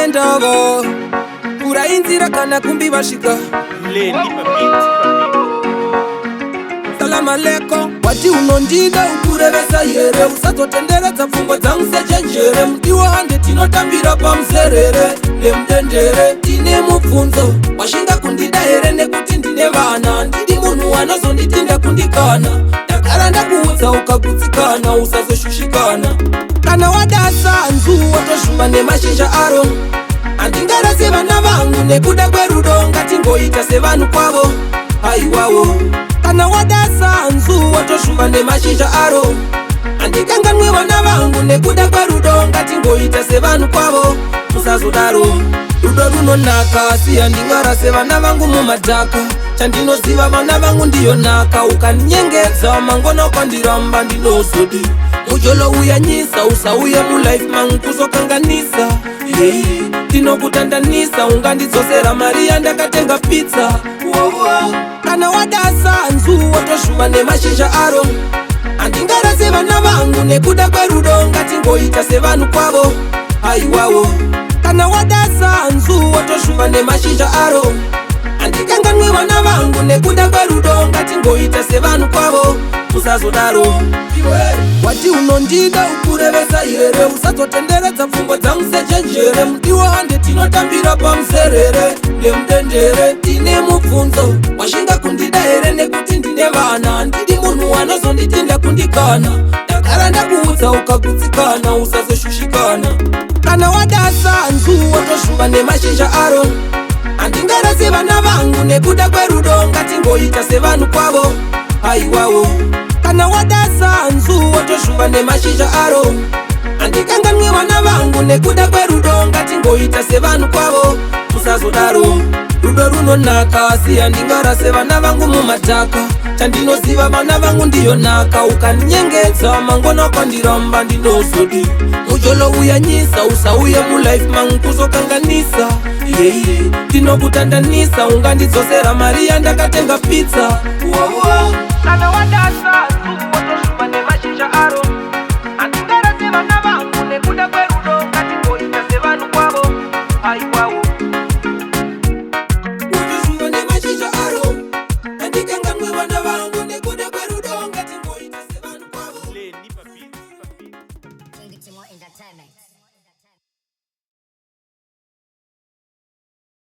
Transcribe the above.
ndavo urainzira kana kumbi vasvika salamu alaikum wati unondida ukurevesa here usazotenderedza pfungwa dzangu sechenjere mudiwa hande tinotambira pamuzerere nemudendere tine mubvunzo washinga kundida here nekuti ndine vana ndidi munhu wanozonditinda kundikana ndagara ndakuudza ukagutsikana usazoshushikana kana wada sanzu wotoshuva nemashizha aro handingarase vana vangu nekuda kwerudo ngatingoita sevanhu kwavo haiwawo kana wada sanzu wotoshuva nemashizha aro handikanganwe vana vangu nekuda kwerudo ngatingoita sevanhu kwavo musazodaro rudo runonaka asi handingarase vana vangu mumadhaka chandinoziva vana vangu ndiyo nhaka ukaninyengedza mangona ukandiramba ndinozodi mujolo uyanyisa usauye mulife mangu kuzokanganisa ndinokutandanisa ungandidzosera mari yandakatenga pizza kana wada sanzu wotoshuva nemashizha aro handingarase vana vangu nekuda kwerudo ngatingoita sevanhu kwavo haiwawo kana wada sanzu wotoshuva nemashizha aro handikanganwe vana vangu nekuda kwerudo ngatingoita sevanhu kwavo musazodaro wati unondida ukurevesa here usazotenderedza pfungwa dzangu sechenjere mudiwa hande tinotambira pamuzerere nemudendere tine mubvunzo washinga kundida here nekuti ndine vana ndidi munhu wanozonditinda kundikana ndagara ndakuudza ukagutsikana usazoshushikana kana wada sanzu wotoshuva nemashizha aro handingarase vana vangu nekuda kwerudo ngatingoita sevanhu kwavo haiwawo kana wada sanzu wotoshuva nemashizha aro handikanganwe vana vangu nekuda kwerudo ngatingoita sevanhu kwavo musazodaro rudo runonaka asi handingarase vana vangu mumadhaka chandinoziva vana vangu ndiyo nhaka ukaninyengedza mangona ukandiramba ndinozodi mujolo uyanyisa usauye mulife mangu kuzokanganisa ndinokutandanisa ungandidzosera mari yandakatenga pizza Kana